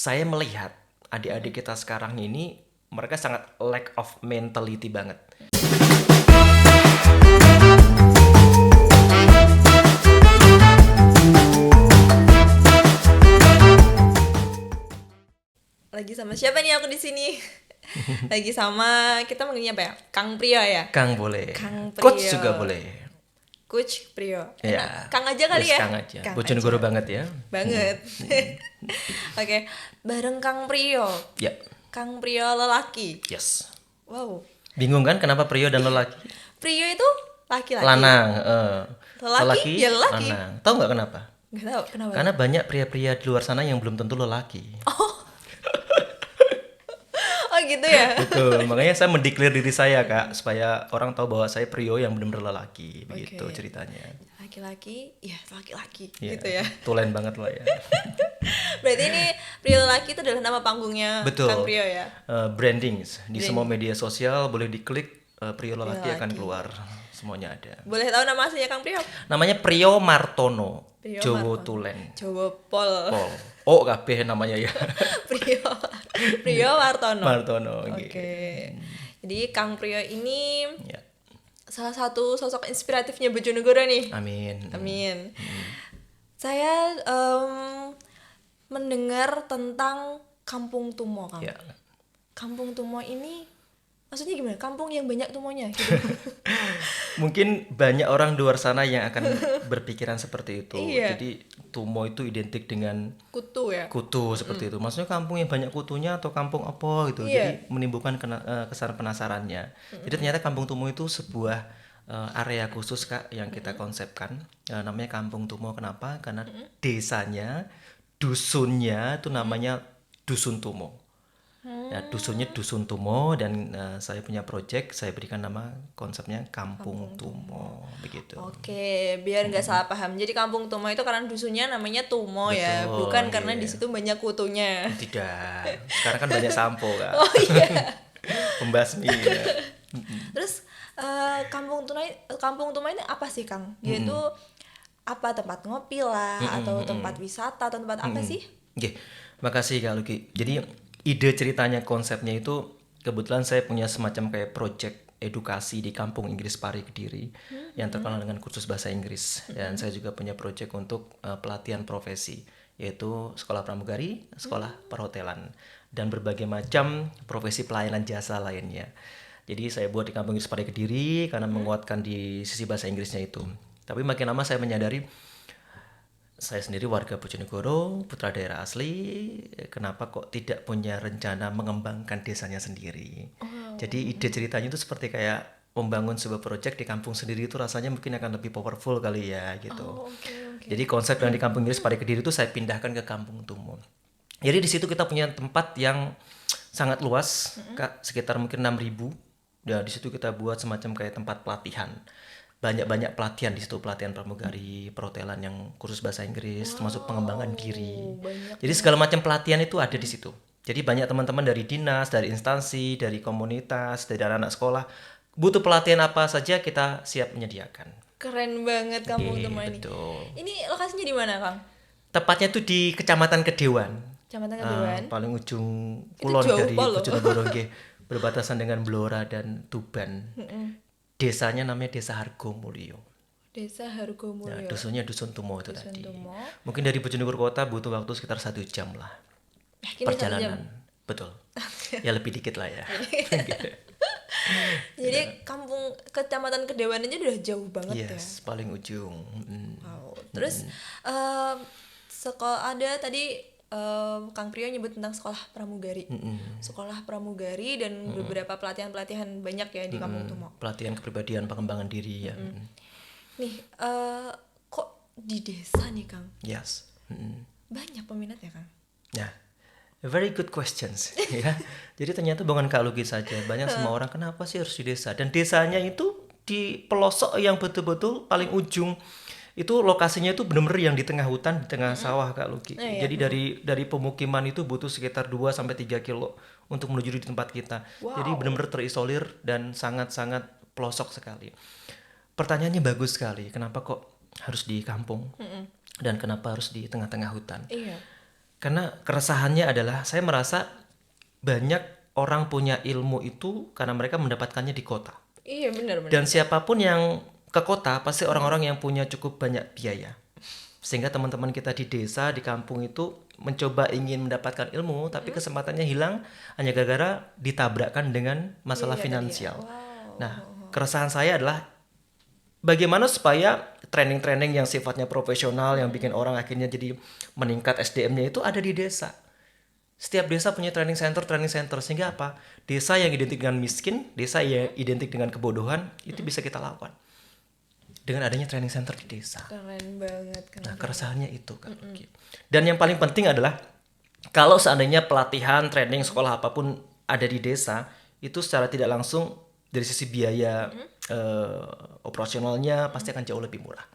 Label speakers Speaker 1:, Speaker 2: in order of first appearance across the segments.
Speaker 1: saya melihat adik-adik kita sekarang ini mereka sangat lack of mentality banget.
Speaker 2: Lagi sama siapa nih aku di sini? Lagi sama kita manggilnya apa ya? Kang Prio ya?
Speaker 1: Kang boleh,
Speaker 2: Kang
Speaker 1: coach
Speaker 2: Prio.
Speaker 1: juga boleh.
Speaker 2: Coach Prio. Enak.
Speaker 1: Ya.
Speaker 2: Kang aja kali
Speaker 1: Yes,
Speaker 2: ya?
Speaker 1: Kang aja.
Speaker 2: Kang
Speaker 1: Bojonegoro
Speaker 2: aja.
Speaker 1: banget ya.
Speaker 2: Banget. Oke, bareng Kang Prio.
Speaker 1: Ya,
Speaker 2: Kang Prio lelaki.
Speaker 1: yes.
Speaker 2: Wow.
Speaker 1: Bingung kan kenapa prio dan lelaki?
Speaker 2: Prio itu laki-laki.
Speaker 1: Lanang.
Speaker 2: Lelaki, ya lelaki.
Speaker 1: Lanang. Tahu nggak kenapa?
Speaker 2: Gak tahu kenapa.
Speaker 1: Karena banyak pria-pria di luar sana yang belum tentu lelaki.
Speaker 2: Oh gitu ya.
Speaker 1: Betul, makanya saya mendeklar diri saya Kak, supaya orang tahu bahwa saya prio yang benar-benar lelaki, begitu
Speaker 2: Oke.
Speaker 1: ceritanya.
Speaker 2: Laki-laki, ya laki-laki
Speaker 1: Ya,
Speaker 2: gitu ya.
Speaker 1: tulen banget loh ya.
Speaker 2: Berarti ini Prio lelaki itu adalah nama panggungnya
Speaker 1: Betul.
Speaker 2: Kang Prio ya.
Speaker 1: Branding di semua media sosial boleh diklik, prio lelaki akan
Speaker 2: lelaki.
Speaker 1: keluar, semuanya ada.
Speaker 2: Boleh tahu nama aslinya Kang Prio?
Speaker 1: Namanya Prio Martono,
Speaker 2: Prio
Speaker 1: Jowo
Speaker 2: Martono.
Speaker 1: Tulen.
Speaker 2: Jawa Pol.
Speaker 1: Pol. Oh, kabeh namanya ya.
Speaker 2: Prio Wartono.
Speaker 1: Martono.
Speaker 2: Oke. Jadi Kang Prio ini
Speaker 1: Ya.
Speaker 2: salah satu sosok inspiratifnya Bojonegoro nih.
Speaker 1: Amin.
Speaker 2: Amin. Saya mendengar tentang Kampung Tumo, Kang.
Speaker 1: Ya.
Speaker 2: Kampung Tumo ini maksudnya gimana? Kampung yang banyak tumonya gitu.
Speaker 1: Mungkin banyak orang di luar sana yang akan berpikiran seperti itu.
Speaker 2: Iya.
Speaker 1: Jadi Tumo itu identik dengan
Speaker 2: Kutu ya.
Speaker 1: kutu seperti itu. Maksudnya kampung yang banyak kutunya atau kampung apa gitu.
Speaker 2: Iya.
Speaker 1: Jadi menimbulkan kesan penasarannya. Jadi ternyata Kampung Tumo itu sebuah area khusus Kak yang kita konsepkan. Namanya Kampung Tumo. Kenapa? Karena desanya, dusunnya itu namanya Dusun Tumo. Ya, dusunnya Dusun Tumo dan saya punya project, saya berikan nama konsepnya Kampung Tumo begitu.
Speaker 2: Oke, biar nggak salah paham. Jadi Kampung Tumo itu karena dusunnya namanya Tumo ya,
Speaker 1: Betul,
Speaker 2: bukan karena
Speaker 1: iya.
Speaker 2: di situ banyak kutunya.
Speaker 1: Tidak. Sekarang kan banyak sampo Kak.
Speaker 2: Oh iya.
Speaker 1: Pembasmi ya.
Speaker 2: Terus Kampung Tumo ini apa sih, Kang? Yaitu apa, tempat ngopi lah atau tempat wisata atau tempat apa sih?
Speaker 1: Oke, makasih Kak Luki. Jadi ide ceritanya konsepnya itu kebetulan saya punya semacam kayak project edukasi di Kampung Inggris Pari Kediri yang terkenal dengan kursus bahasa Inggris, dan saya juga punya project untuk pelatihan profesi yaitu sekolah pramugari, sekolah perhotelan dan berbagai macam profesi pelayanan jasa lainnya. Jadi saya buat di Kampung Inggris Pari Kediri karena menguatkan di sisi bahasa Inggrisnya itu. Tapi makin lama saya menyadari saya sendiri warga Bojonegoro, putra daerah asli, kenapa kok tidak punya rencana mengembangkan desanya sendiri. Jadi ide ceritanya itu seperti kayak membangun sebuah proyek di kampung sendiri itu rasanya mungkin akan lebih powerful kali ya gitu.
Speaker 2: Oke.
Speaker 1: Jadi konsep yang di Kampung Inggris Pari Kediri itu saya pindahkan ke Kampung Tumo. Jadi di situ kita punya tempat yang sangat luas, Kak, sekitar mungkin 6.000. Ya, di situ kita buat semacam kayak tempat pelatihan. Banyak-banyak pelatihan di situ, pelatihan pramugari, perhotelan yang kursus bahasa Inggris, termasuk pengembangan diri.
Speaker 2: banyak
Speaker 1: Jadi segala macam pelatihan itu ada di situ. Jadi banyak teman-teman dari dinas, dari instansi, dari komunitas, dari anak-anak sekolah butuh pelatihan apa saja kita siap menyediakan.
Speaker 2: Keren banget Kampung
Speaker 1: Oke,
Speaker 2: Tumo ini.
Speaker 1: betul.
Speaker 2: Ini lokasinya di mana, Kang?
Speaker 1: Tepatnya tuh di Kecamatan Kedewan.
Speaker 2: Kecamatan Kedewan.
Speaker 1: Paling ujung
Speaker 2: Itu
Speaker 1: kulon
Speaker 2: jauh
Speaker 1: dari
Speaker 2: pol loh.
Speaker 1: Bojonegoro nggih, berbatasan dengan Blora dan Tuban. Desanya namanya Desa Hargomulyo.
Speaker 2: Desa
Speaker 1: Ya,
Speaker 2: Hargomulyo.
Speaker 1: dusunnya Dusun Tumo itu
Speaker 2: Dusun
Speaker 1: tadi.
Speaker 2: Tumo.
Speaker 1: Mungkin dari Bojonegoro kota butuh waktu sekitar 1 jam lah
Speaker 2: Yakin 1 jam?
Speaker 1: perjalanan. Betul. Ya lebih dikit lah ya.
Speaker 2: Jadi Kecamatan Kedewan aja udah jauh banget ya.
Speaker 1: Yes, paling ujung.
Speaker 2: Wow. Terus sekolah ada tadi Kang Prio nyebut tentang sekolah pramugari. Sekolah pramugari dan beberapa pelatihan-pelatihan banyak ya di Kampung Tumo.
Speaker 1: Pelatihan kepribadian, pengembangan diri ya.
Speaker 2: Nih, kok di desa nih, Kang?
Speaker 1: Yes.
Speaker 2: Banyak peminatnya, Kang?
Speaker 1: Ya, very good questions ya. Jadi ternyata bukan Kak Luki saja, banyak semua orang kenapa sih harus di desa? Dan desanya itu di pelosok yang betul-betul paling ujung. Itu lokasinya itu benar-benar yang di tengah hutan, di tengah sawah Kak Luki. Jadi dari pemukiman itu butuh sekitar 2 sampai 3 kilo untuk menuju di tempat kita. Jadi benar-benar terisolir dan sangat-sangat pelosok sekali. Pertanyaannya bagus sekali. Kenapa kok harus di kampung? Dan kenapa harus di tengah-tengah hutan?
Speaker 2: Iya.
Speaker 1: Karena keresahannya adalah saya merasa banyak orang punya ilmu itu karena mereka mendapatkannya di kota.
Speaker 2: Iya benar.
Speaker 1: Dan siapapun yang ke kota pasti orang-orang yang punya cukup banyak biaya. Sehingga teman-teman kita di desa, di kampung itu mencoba ingin mendapatkan ilmu, tapi kesempatannya hilang hanya gara-gara ditabrakkan dengan masalah
Speaker 2: Biaya tadi ya.
Speaker 1: finansial.
Speaker 2: Wow.
Speaker 1: Nah, keresahan saya adalah bagaimana supaya training-training yang sifatnya profesional yang bikin orang akhirnya jadi meningkat SDM-nya itu ada di desa. Setiap desa punya training center sehingga apa? Desa yang identik dengan miskin, desa yang identik dengan kebodohan itu bisa kita lawan dengan adanya training center di desa.
Speaker 2: Keren banget.
Speaker 1: Nah, keresahannya itu kan. Dan yang paling penting adalah kalau seandainya pelatihan, training, sekolah apapun ada di desa, itu secara tidak langsung dari sisi biaya operasionalnya pasti akan jauh lebih murah.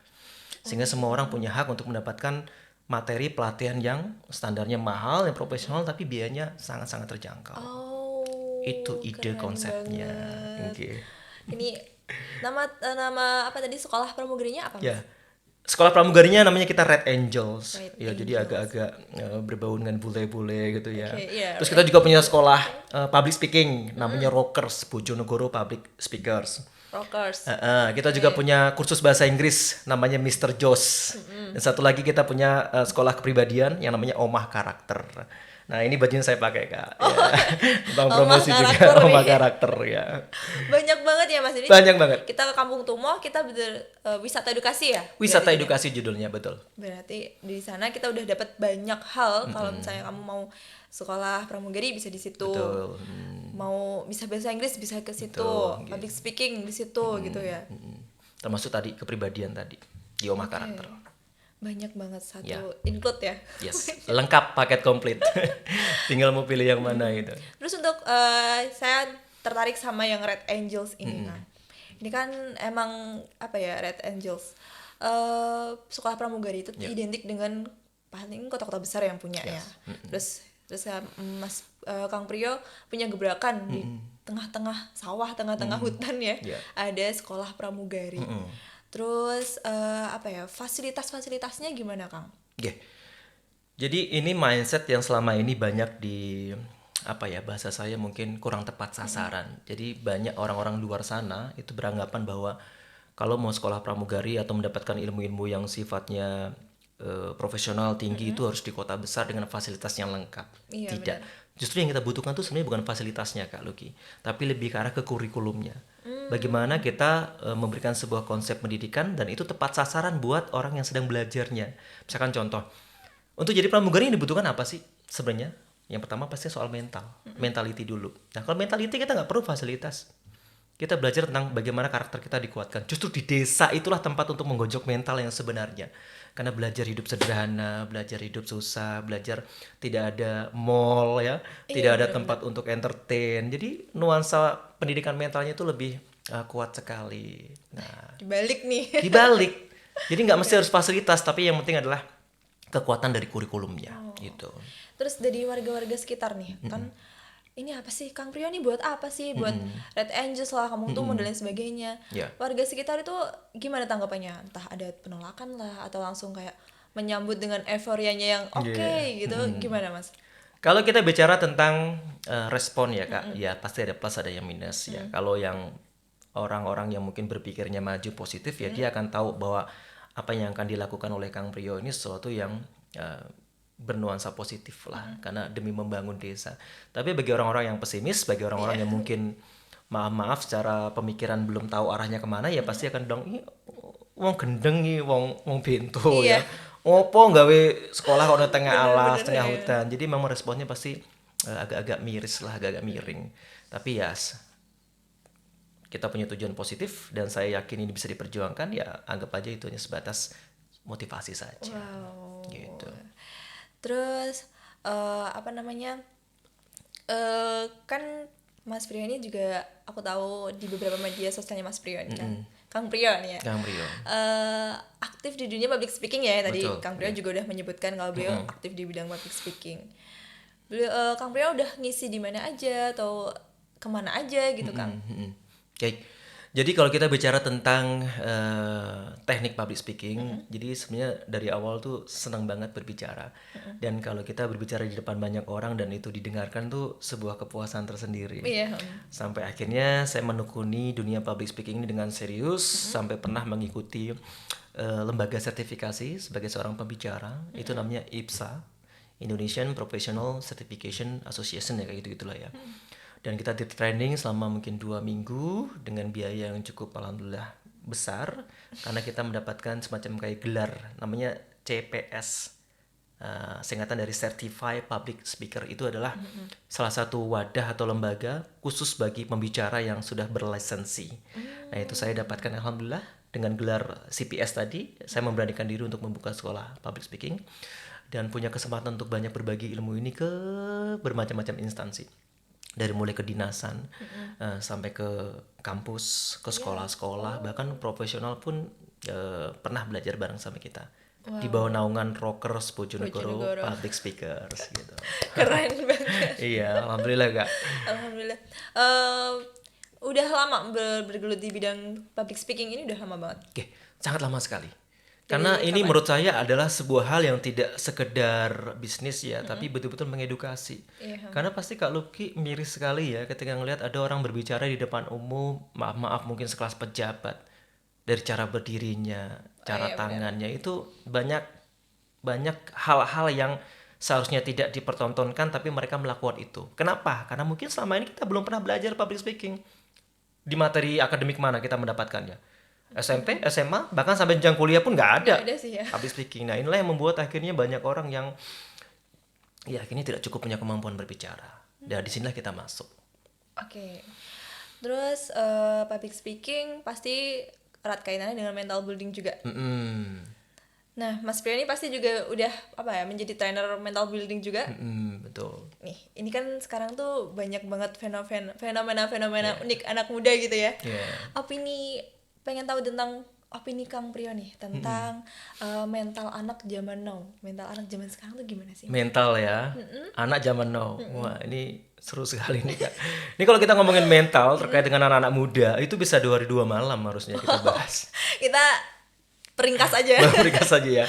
Speaker 1: Sehingga semua orang punya hak untuk mendapatkan materi pelatihan yang standarnya mahal, yang profesional, tapi biayanya sangat-sangat terjangkau. Itu ide
Speaker 2: keren
Speaker 1: konsepnya.
Speaker 2: banget.
Speaker 1: Oke.
Speaker 2: Ini nama apa tadi sekolah pramugarinya apa? Mas?
Speaker 1: Ya. Sekolah pramugarinya namanya kita Red Angels.
Speaker 2: Red
Speaker 1: Ya, jadi agak-agak berbau dengan bule-bule gitu ya.
Speaker 2: Oke, iya,
Speaker 1: Terus kita juga punya sekolah public speaking namanya Rockers, Bojonegoro Public Speakers.
Speaker 2: Rockers.
Speaker 1: Kita juga punya kursus bahasa Inggris namanya Mr. Jos. Dan satu lagi kita punya sekolah kepribadian yang namanya Omah Karakter. Nah, ini bajunya saya pakai, Kak. Ya. Bang promosi juga
Speaker 2: Karakter
Speaker 1: Omah
Speaker 2: nih.
Speaker 1: Karakter ya.
Speaker 2: Banyak banget ya Mas. Jadi
Speaker 1: Banyak banget.
Speaker 2: kita ke Kampung Tumo, kita wisata edukasi ya?
Speaker 1: Wisata
Speaker 2: Berarti
Speaker 1: edukasi judulnya, betul.
Speaker 2: Berarti di sana kita udah dapat banyak hal. Kalau misalnya kamu mau sekolah pramugari bisa di situ.
Speaker 1: Betul.
Speaker 2: Mau bisa bahasa Inggris bisa ke situ.
Speaker 1: Betul,
Speaker 2: Public speaking di situ gitu ya.
Speaker 1: Termasuk tadi kepribadian tadi di Omah Karakter.
Speaker 2: Banyak banget satu
Speaker 1: Ya.
Speaker 2: include ya.
Speaker 1: Yes, lengkap paket komplit. Tinggal mau pilih yang mana gitu.
Speaker 2: Terus untuk saya tertarik sama yang Red Angels ini kan. Ini kan emang apa ya, Red Angels sekolah pramugari itu identik dengan paling kota-kota besar yang punya ya. Terus Mas Kang Priyo punya gebrakan di tengah-tengah sawah, tengah-tengah hutan ya. Ada sekolah pramugari. Terus apa ya, fasilitasnya gimana Kang?
Speaker 1: Oke. Jadi ini mindset yang selama ini banyak di apa ya, bahasa saya mungkin kurang tepat sasaran. Jadi banyak orang-orang luar sana itu beranggapan bahwa kalau mau sekolah pramugari atau mendapatkan ilmu-ilmu yang sifatnya profesional tinggi itu harus di kota besar dengan fasilitas yang lengkap.
Speaker 2: Iya,
Speaker 1: Tidak. Justru yang kita butuhkan tuh sebenarnya bukan fasilitasnya Kak Luki, tapi lebih ke arah ke kurikulumnya. Bagaimana kita memberikan sebuah konsep pendidikan dan itu tepat sasaran buat orang yang sedang belajarnya. Misalkan contoh, untuk jadi pramugari yang dibutuhkan apa sih sebenarnya? Yang pertama pasti soal mental, mentality dulu. Nah, kalau mentality kita nggak perlu fasilitas. Kita belajar tentang bagaimana karakter kita dikuatkan. Justru di desa itulah tempat untuk menggonjok mental yang sebenarnya. Karena belajar hidup sederhana, belajar hidup susah, belajar tidak ada mall ya, tidak ada tempat untuk entertain. Jadi nuansa pendidikan mentalnya itu lebih kuat sekali. Nah,
Speaker 2: Dibalik nih.
Speaker 1: dibalik. Jadi nggak mesti harus fasilitas, tapi yang penting adalah kekuatan dari kurikulumnya gitu.
Speaker 2: Terus dari warga-warga sekitar nih kan, ini apa sih Kang Priyo nih, buat apa sih, buat Red Angels lah, Kampung Tumo dan lain sebagainya.
Speaker 1: Ya.
Speaker 2: Warga sekitar itu gimana tanggapannya? Entah ada penolakan lah atau langsung kayak menyambut dengan euforianya yang oke gitu. Gimana Mas?
Speaker 1: Kalau kita bicara tentang respon ya Kak, ya pasti ada plus ada yang minus ya. Kalau yang orang-orang yang mungkin berpikirnya maju positif ya dia akan tahu bahwa apa yang akan dilakukan oleh Kang Priyo ini sesuatu yang bernuansa positif lah karena demi membangun desa. Tapi bagi orang-orang yang pesimis, bagi orang-orang yang mungkin maaf secara pemikiran belum tahu arahnya kemana ya pasti akan bilang ini wong gendeng nih, wong bento ya. Opo gawe sekolah kok tengah alas, tengah hutan. Jadi memang responnya pasti agak-agak miris lah, agak-agak miring. Tapi ya kita punya tujuan positif dan saya yakin ini bisa diperjuangkan, ya anggap aja itu hanya sebatas motivasi saja.
Speaker 2: Wow.
Speaker 1: Gitu.
Speaker 2: Terus apa namanya, kan Mas Priyo ini juga aku tahu di beberapa media sosialnya Mas Priyo ini kan, Kang Priyo nih ya,
Speaker 1: Kang Priyo.
Speaker 2: aktif di dunia public speaking ya. Tadi
Speaker 1: Betul,
Speaker 2: Kang Priyo juga udah menyebutkan kalau beliau aktif di bidang public speaking. Kang Priyo udah ngisi di mana aja atau kemana aja gitu Kang?
Speaker 1: Oke. Jadi kalau kita bicara tentang teknik public speaking, jadi sebenarnya dari awal tuh senang banget berbicara. Dan kalau kita berbicara di depan banyak orang dan itu didengarkan tuh sebuah kepuasan tersendiri.
Speaker 2: Iya.
Speaker 1: Sampai akhirnya saya menekuni dunia public speaking ini dengan serius, sampai pernah mengikuti lembaga sertifikasi sebagai seorang pembicara. Itu namanya IPSA, Indonesian Professional Certification Association, ya kayak gitu-gitulah ya. Dan kita di training selama mungkin 2 minggu dengan biaya yang cukup alhamdulillah besar, karena kita mendapatkan semacam kayak gelar namanya CPS, singkatan dari Certified Public Speaker. Itu adalah salah satu wadah atau lembaga khusus bagi pembicara yang sudah berlisensi. Nah itu saya dapatkan alhamdulillah dengan gelar CPS tadi. Saya memberanikan diri untuk membuka sekolah public speaking dan punya kesempatan untuk banyak berbagi ilmu ini ke bermacam-macam instansi, dari mulai kedinasan sampai ke kampus, ke sekolah-sekolah, bahkan profesional pun pernah belajar bareng sama kita. Di bawah naungan Rockers Bojonegoro Public Speakers gitu.
Speaker 2: Keren banget.
Speaker 1: Iya, alhamdulillah Kak.
Speaker 2: Alhamdulillah. Udah lama bergelut di bidang public speaking ini, udah lama banget.
Speaker 1: Oke, sangat lama sekali. Karena ini menurut saya adalah sebuah hal yang tidak sekedar bisnis ya, tapi betul-betul mengedukasi. Karena pasti Kak Lucky miris sekali ya ketika ngelihat ada orang berbicara di depan umum, maaf mungkin sekelas pejabat, dari cara berdirinya, cara tangannya itu banyak hal-hal yang seharusnya tidak dipertontonkan, tapi mereka melakukan itu. Kenapa? Karena mungkin selama ini kita belum pernah belajar public speaking. Di materi akademik mana kita mendapatkannya? SMP, SMA, bahkan sampai jenjang kuliah pun nggak ada
Speaker 2: sih ya.
Speaker 1: public speaking. Nah inilah yang membuat akhirnya banyak orang yang ya akhirnya tidak cukup punya kemampuan berbicara. Dan disinilah kita masuk.
Speaker 2: Oke. Terus public speaking pasti erat kaitannya dengan mental building juga. Nah, Mas Prio ini pasti juga udah menjadi trainer mental building juga.
Speaker 1: Betul.
Speaker 2: Nih, ini kan sekarang tuh banyak banget fenomena unik anak muda gitu ya. Opini, pengen tahu tentang opini Kang Prio nih tentang mental anak zaman now. Mental anak zaman sekarang tuh gimana sih?
Speaker 1: Mental ya, anak zaman now. Wah ini seru sekali nih Kak. Ini kalau kita ngomongin mental terkait dengan anak-anak muda, itu bisa 2 hari 2 malam harusnya kita bahas.
Speaker 2: Kita peringkas aja.
Speaker 1: Peringkas saja ya.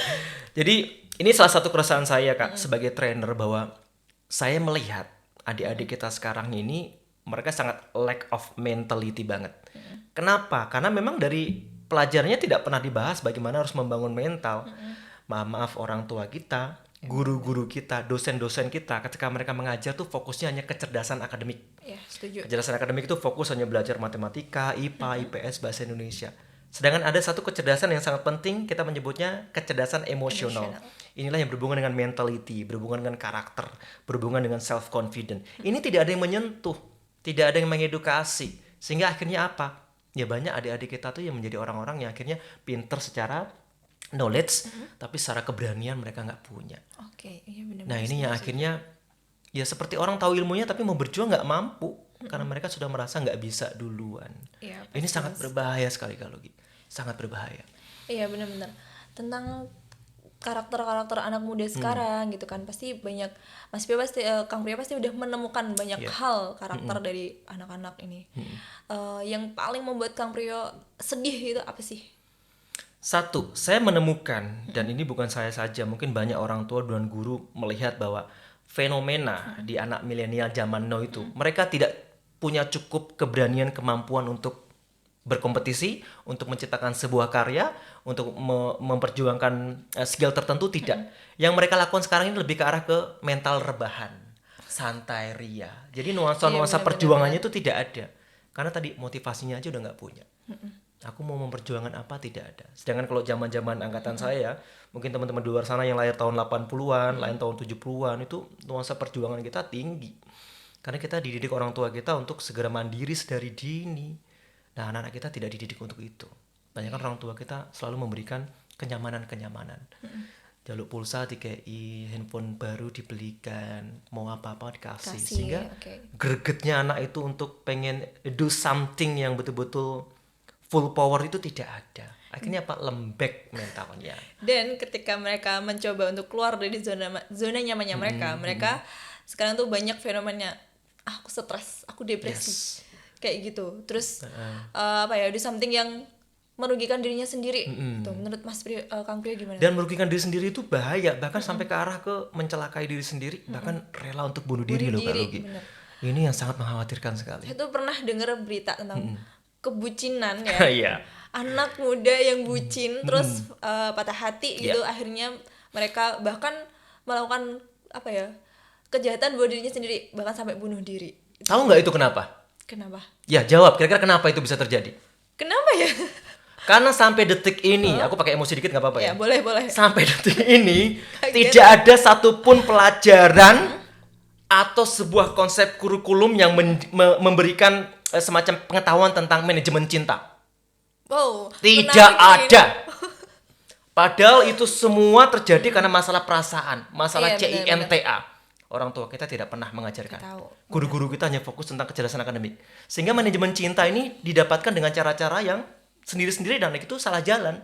Speaker 1: Jadi ini salah satu keresahan saya Kak sebagai trainer, bahwa saya melihat adik-adik kita sekarang ini mereka sangat lack of mentality banget. Kenapa? Karena memang dari pelajarannya tidak pernah dibahas bagaimana harus membangun mental. Maaf orang tua kita, guru-guru kita, dosen-dosen kita ketika mereka mengajar tuh fokusnya hanya kecerdasan akademik.
Speaker 2: Iya, setuju.
Speaker 1: Kecerdasan akademik itu fokus hanya belajar matematika, IPA, IPS, bahasa Indonesia. Sedangkan ada satu kecerdasan yang sangat penting, kita menyebutnya kecerdasan emosional. Inilah yang berhubungan dengan mentality, berhubungan dengan karakter, berhubungan dengan self-confident. Ini tidak ada yang menyentuh, tidak ada yang mengedukasi. Sehingga akhirnya apa? Ya banyak adik-adik kita tuh yang menjadi orang-orang yang akhirnya pinter secara knowledge, tapi secara keberanian mereka nggak punya.
Speaker 2: Oke, iya benar.
Speaker 1: Nah ini yang akhirnya ya seperti orang tahu ilmunya tapi mau berjuang nggak mampu. Karena mereka sudah merasa nggak bisa duluan.
Speaker 2: Iya,
Speaker 1: ini sangat berbahaya sekali kalau gitu. Sangat berbahaya.
Speaker 2: Iya benar-benar. Tentang karakter-karakter anak muda sekarang gitu kan, pasti banyak Mas Pio pasti Kang Prio pasti udah menemukan banyak hal karakter dari anak-anak ini. Yang paling membuat Kang Prio sedih itu apa sih?
Speaker 1: Satu, saya menemukan, dan ini bukan saya saja, mungkin banyak orang tua dan guru melihat bahwa fenomena di anak milenial zaman now itu, mereka tidak punya cukup keberanian, kemampuan untuk berkompetisi, untuk menciptakan sebuah karya, untuk memperjuangkan skill tertentu, tidak. Yang mereka lakukan sekarang ini lebih ke arah ke mental rebahan, santai, ria. Jadi nuansa-nuansa perjuangannya itu tidak ada. Karena tadi motivasinya aja udah nggak punya. Aku mau memperjuangkan apa, tidak ada. Sedangkan kalau zaman-zaman angkatan saya, mungkin teman-teman di luar sana yang lahir tahun 80-an, lain tahun 70-an, itu nuansa perjuangan kita tinggi. Karena kita dididik orang tua kita untuk segera mandiri sedari dini. Nah, anak-anak kita tidak dididik untuk itu. Banyak kan orang tua kita selalu memberikan kenyamanan-kenyamanan. Jaluk pulsa dikei, handphone baru dibelikan, mau apa-apa dikasih. Sehingga gregetnya anak itu untuk pengen do something yang betul-betul full power itu tidak ada. Akhirnya apa? Lembek mentalnya.
Speaker 2: Dan ketika mereka mencoba untuk keluar dari zona nyamannya mereka sekarang tuh banyak fenomenanya, aku stres, aku depresi. kayak gitu. Terus apa ya, do something yang merugikan dirinya sendiri. Tuh, menurut Kang Prio gimana?
Speaker 1: Dan merugikan diri sendiri itu bahaya, bahkan sampai ke arah ke mencelakai diri sendiri, bahkan rela untuk bunuh diri loh Kak Luki.
Speaker 2: Bener.
Speaker 1: Ini yang sangat mengkhawatirkan sekali.
Speaker 2: Saya tuh pernah dengar berita tentang kebucinan ya.
Speaker 1: Iya.
Speaker 2: Anak muda yang bucin terus patah hati gitu, akhirnya mereka bahkan melakukan apa ya, kejahatan buat dirinya sendiri, bahkan sampai bunuh diri.
Speaker 1: Tahu nggak itu kenapa?
Speaker 2: Kenapa?
Speaker 1: Ya jawab, kira-kira kenapa itu bisa terjadi?
Speaker 2: Kenapa ya?
Speaker 1: Karena sampai detik ini, aku pakai emosi dikit nggak apa-apa
Speaker 2: Ya
Speaker 1: ya?
Speaker 2: boleh.
Speaker 1: Sampai detik ini
Speaker 2: Kaget.
Speaker 1: tidak ada satupun pelajaran atau sebuah konsep kurikulum yang memberikan semacam pengetahuan tentang manajemen cinta.
Speaker 2: Wow.
Speaker 1: Tidak
Speaker 2: menarik
Speaker 1: ada. Padahal itu semua terjadi karena masalah perasaan, masalah
Speaker 2: Iya,
Speaker 1: CINTA. Orang tua kita tidak pernah mengajarkan.
Speaker 2: Tahu.
Speaker 1: Guru-guru kita hanya fokus tentang kecerdasan akademik. Sehingga manajemen cinta ini didapatkan dengan cara-cara yang sendiri-sendiri dan itu salah jalan.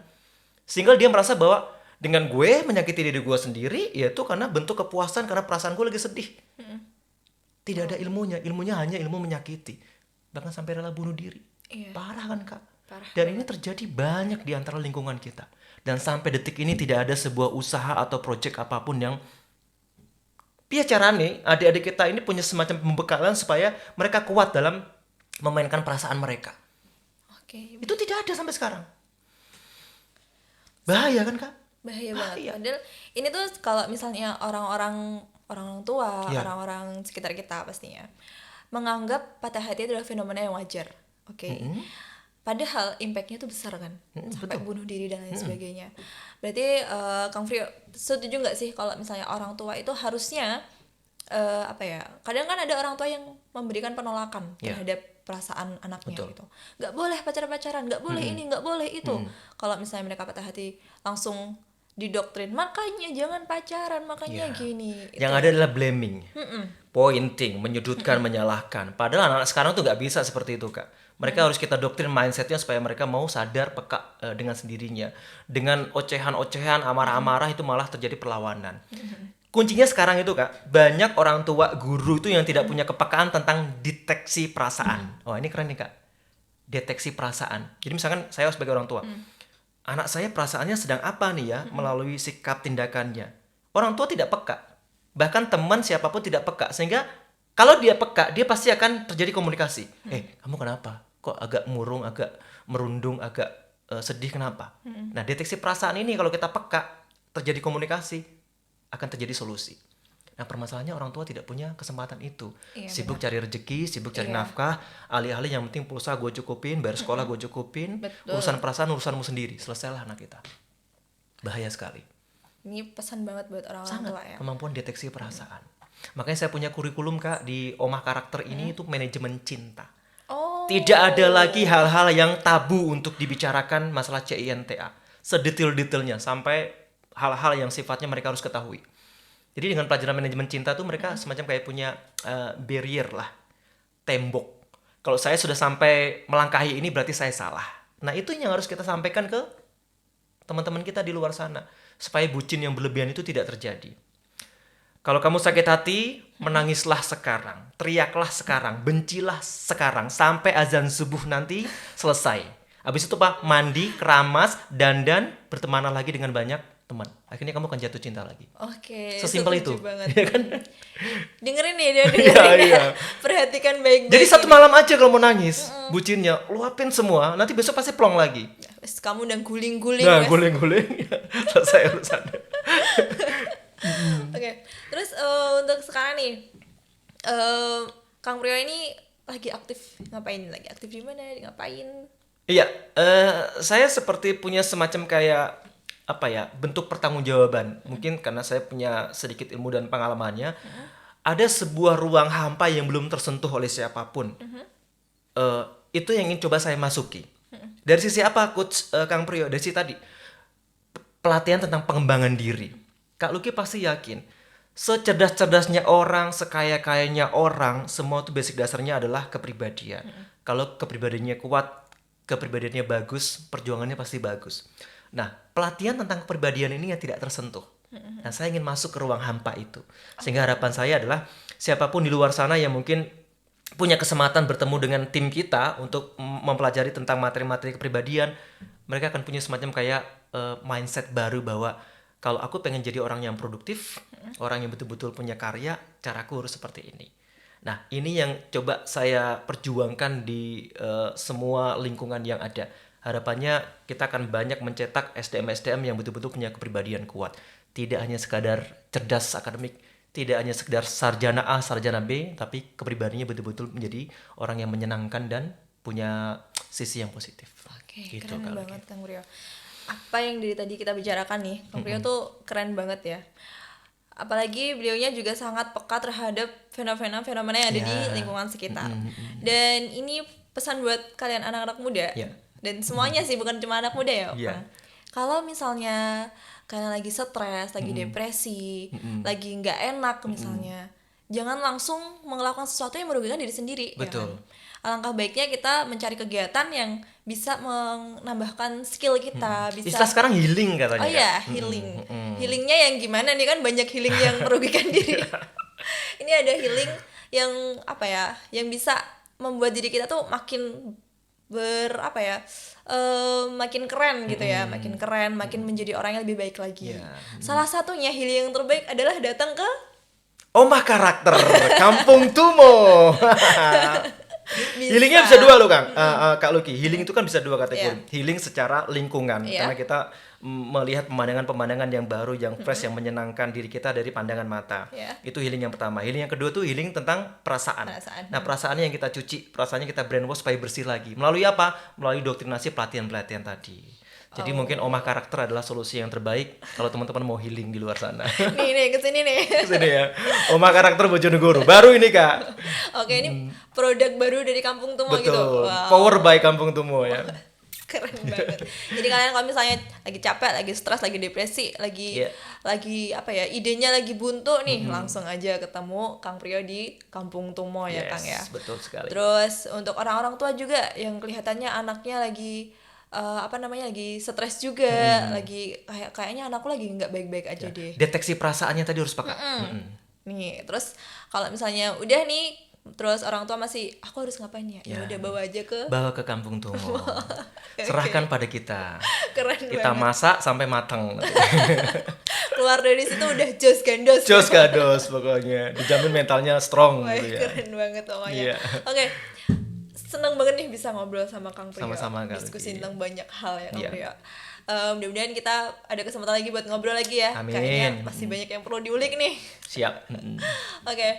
Speaker 1: Sehingga dia merasa bahwa dengan gue menyakiti diri gue sendiri, yaitu karena bentuk kepuasan karena perasaan gue lagi sedih. Tidak ada ilmunya hanya ilmu menyakiti. Bahkan sampai rela bunuh diri.
Speaker 2: Iya.
Speaker 1: Parah kan Kak?
Speaker 2: Parah
Speaker 1: Dan ini terjadi banyak di antara lingkungan kita. Dan sampai detik ini tidak ada sebuah usaha atau proyek apapun yang piye carane adik-adik kita ini punya semacam pembekalan supaya mereka kuat dalam memainkan perasaan mereka.
Speaker 2: Oke.
Speaker 1: Itu tidak ada sampai sekarang. Bahaya kan Kak?
Speaker 2: Bahaya banget. Padahal ini tuh kalau misalnya orang-orang tua,
Speaker 1: Ya.
Speaker 2: orang-orang sekitar kita pastinya menganggap patah hati adalah fenomena yang wajar. Oke. Padahal impactnya tuh besar kan, sampai bunuh diri dan lain sebagainya. Berarti Kang Frio setuju nggak sih kalau misalnya orang tua itu harusnya apa ya? Kadang kan ada orang tua yang memberikan penolakan terhadap perasaan anaknya gitu. Nggak boleh pacaran, nggak boleh ini, nggak boleh itu. Kalau misalnya mereka patah hati langsung didoktrin, makanya jangan pacaran, makanya gini.
Speaker 1: Yang ada adalah blaming, pointing, menyudutkan, menyalahkan. Padahal anak-anak sekarang tuh nggak bisa seperti itu Kak. Mereka harus kita doktrin mindsetnya supaya mereka mau sadar peka dengan sendirinya. Dengan ocehan-ocehan, amarah-amarah itu malah terjadi perlawanan. Kuncinya sekarang itu Kak, banyak orang tua guru itu yang tidak punya kepekaan tentang deteksi perasaan. Oh ini keren nih Kak, deteksi perasaan. Jadi misalkan saya sebagai orang tua, anak saya perasaannya sedang apa nih ya melalui sikap tindakannya. Orang tua tidak peka, bahkan teman siapapun tidak peka. Sehingga kalau dia peka, dia pasti akan terjadi komunikasi. Kamu kenapa? Kok agak murung, agak merundung, agak sedih kenapa? Nah deteksi perasaan ini kalau kita peka, terjadi komunikasi, akan terjadi solusi. Nah permasalahannya orang tua tidak punya kesempatan itu. Sibuk cari rezeki, sibuk cari nafkah, alih-alih yang penting pulsa gue cukupin, bayar sekolah gue cukupin, urusan perasaan urusanmu sendiri, selesailah anak kita. Bahaya sekali.
Speaker 2: Ini pesan banget buat orang-orang tua ya.
Speaker 1: Kemampuan deteksi perasaan. Makanya saya punya kurikulum Kak di Omah Karakter ini itu manajemen cinta. Tidak ada lagi hal-hal yang tabu untuk dibicarakan masalah CINTA. Sedetail-detailnya sampai hal-hal yang sifatnya mereka harus ketahui. Jadi dengan pelajaran manajemen cinta tuh mereka semacam kayak punya barrier lah, tembok. Kalau saya sudah sampai melangkahi ini berarti saya salah. Nah itu yang harus kita sampaikan ke teman-teman kita di luar sana. Supaya bucin yang berlebihan itu tidak terjadi. Kalau kamu sakit hati, menangislah sekarang, teriaklah sekarang, bencilah sekarang, sampai azan subuh nanti selesai. Habis itu Pak, mandi, keramas, dandan, bertemanan lagi dengan banyak teman. Akhirnya kamu akan jatuh cinta lagi.
Speaker 2: Oke.
Speaker 1: Sesimpel itu.
Speaker 2: Banget.
Speaker 1: Ya kan?
Speaker 2: Dengerin nih dia, dengerin
Speaker 1: Iya.
Speaker 2: Perhatikan baik-baik.
Speaker 1: Jadi satu malam aja kalau mau nangis, bucinnya, luapin semua, nanti besok pasti plong lagi.
Speaker 2: Wes, kamu udah guling-guling.
Speaker 1: Nah,
Speaker 2: Wes.
Speaker 1: guling-guling, selesai urusannya.
Speaker 2: Oke. Terus untuk sekarang nih, Kang Prio ini lagi aktif ngapain? Lagi aktif di mana? Ngapain?
Speaker 1: Iya, saya seperti punya semacam kayak apa ya, bentuk pertanggungjawaban. Mungkin karena saya punya sedikit ilmu dan pengalamannya. Ada sebuah ruang hampa yang belum tersentuh oleh siapapun. Itu yang ingin coba saya masuki. Dari sisi apa, Coach Kang Prio? Dari sisi tadi, pelatihan tentang pengembangan diri. Kak Luki pasti yakin, secerdas-cerdasnya orang, sekaya-kayanya orang, semua itu basic dasarnya adalah kepribadian. Kalau kepribadiannya kuat, kepribadiannya bagus, perjuangannya pasti bagus. Nah, pelatihan tentang kepribadian ini yang tidak tersentuh. Nah, saya ingin masuk ke ruang hampa itu. Sehingga harapan saya adalah siapapun di luar sana yang mungkin punya kesempatan bertemu dengan tim kita untuk mempelajari tentang materi-materi kepribadian, mereka akan punya semacam kayak mindset baru bahwa kalau aku pengen jadi orang yang produktif, orang yang betul-betul punya karya, caraku harus seperti ini. Nah, ini yang coba saya perjuangkan di semua lingkungan yang ada. Harapannya kita akan banyak mencetak SDM-SDM yang betul-betul punya kepribadian kuat. Tidak hanya sekadar cerdas akademik, tidak hanya sekedar sarjana A, sarjana B, tapi kepribadiannya betul-betul menjadi orang yang menyenangkan dan punya sisi yang positif.
Speaker 2: Oke,
Speaker 1: Gitu,
Speaker 2: keren
Speaker 1: Kak
Speaker 2: banget Kang Priyo. Apa yang dari tadi kita bicarakan nih, Kang Priyo tuh keren banget ya. Apalagi beliaunya juga sangat peka terhadap fenomena-fenomena yang ada di lingkungan sekitar. Dan ini pesan buat kalian anak-anak muda.
Speaker 1: Ya.
Speaker 2: Dan semuanya sih, bukan cuma anak muda ya,
Speaker 1: Ya.
Speaker 2: Kang. Kalau misalnya kalian lagi stres, lagi depresi, lagi nggak enak misalnya, jangan langsung melakukan sesuatu yang merugikan diri sendiri.
Speaker 1: Betul.
Speaker 2: Ya kan? Alangkah baiknya kita mencari kegiatan yang bisa menambahkan skill kita, bisa.
Speaker 1: Istilah sekarang healing katanya.
Speaker 2: Oh iya, healing. Healingnya yang gimana nih, kan banyak healing yang merugikan diri. Ini ada healing yang apa ya, yang bisa membuat diri kita tuh makin makin keren gitu ya, makin keren, makin menjadi orang yang lebih baik lagi. Salah satunya healing yang terbaik adalah datang ke
Speaker 1: Omah Karakter Kampung Tumo. Healingnya bisa dua loh Kang, Kak Luki. Healing itu kan bisa dua kategori. Healing secara lingkungan, karena kita melihat pemandangan-pemandangan yang baru, yang fresh, yang menyenangkan diri kita dari pandangan mata. Itu healing yang pertama. Healing yang kedua tuh healing tentang perasaan. Nah, perasaannya yang kita cuci, perasaannya kita brainwash supaya bersih lagi. Melalui apa? Melalui doktrinasi pelatihan-pelatihan tadi. Jadi mungkin Omah Karakter adalah solusi yang terbaik kalau teman-teman mau healing di luar sana.
Speaker 2: nih kesini nih.
Speaker 1: Kesini ya. Omah Karakter Bojonegoro. Baru ini Kak.
Speaker 2: Oke, ini produk baru dari Kampung Tumo gitu.
Speaker 1: Betul. Power by Kampung Tumo ya.
Speaker 2: Keren banget. Jadi kalian kalau misalnya lagi capek, lagi stres, lagi depresi, lagi apa ya, idenya lagi buntu nih, langsung aja ketemu Kang Priyo di Kampung Tumo ya, Kang ya.
Speaker 1: Betul sekali.
Speaker 2: Terus untuk orang-orang tua juga yang kelihatannya anaknya lagi lagi stres juga, lagi kayaknya anakku lagi nggak baik-baik aja deh.
Speaker 1: Deteksi perasaannya tadi harus pakai.
Speaker 2: Nih, terus kalau misalnya udah nih, terus orang tua masih, aku harus ngapain ya? Ya udah bawa ke
Speaker 1: Kampung Tumo. Serahkan pada kita.
Speaker 2: Keren
Speaker 1: kita
Speaker 2: banget.
Speaker 1: masak sampai matang.
Speaker 2: Keluar dari situ udah jos gandos.
Speaker 1: Jos gandos pokoknya. Dijamin mentalnya strong.
Speaker 2: Wah,
Speaker 1: gitu ya.
Speaker 2: keren banget pokoknya.
Speaker 1: Iya.
Speaker 2: Oke. Senang banget nih bisa ngobrol sama Kang Priyo.
Speaker 1: Sama-sama, Kak
Speaker 2: Diskusi
Speaker 1: Luki.
Speaker 2: tentang banyak hal ya, Kang Priyo. Mudah-mudahan kita ada kesempatan lagi buat ngobrol lagi ya.
Speaker 1: Amin.
Speaker 2: Kayaknya masih banyak yang perlu diulik nih.
Speaker 1: Siap.
Speaker 2: Oke.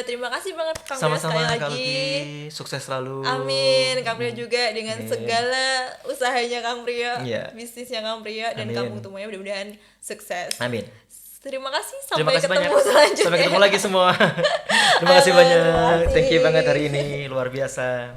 Speaker 2: Terima kasih banget Kang Priyo sekali
Speaker 1: Sama-sama Kak
Speaker 2: lagi.
Speaker 1: Luki. Sukses selalu.
Speaker 2: Amin. Kang Priyo juga dengan segala usahanya Kang Priyo, bisnisnya Kang Priyo dan
Speaker 1: Amin.
Speaker 2: Kampung Tumonya, mudah-mudahan sukses.
Speaker 1: Amin.
Speaker 2: Terima kasih,
Speaker 1: Terima
Speaker 2: sampai
Speaker 1: kasih
Speaker 2: ketemu
Speaker 1: banyak.
Speaker 2: selanjutnya.
Speaker 1: Sampai ketemu lagi semua. Terima kasih
Speaker 2: Terima
Speaker 1: banyak.
Speaker 2: kasih.
Speaker 1: Thank you banget hari ini, luar biasa.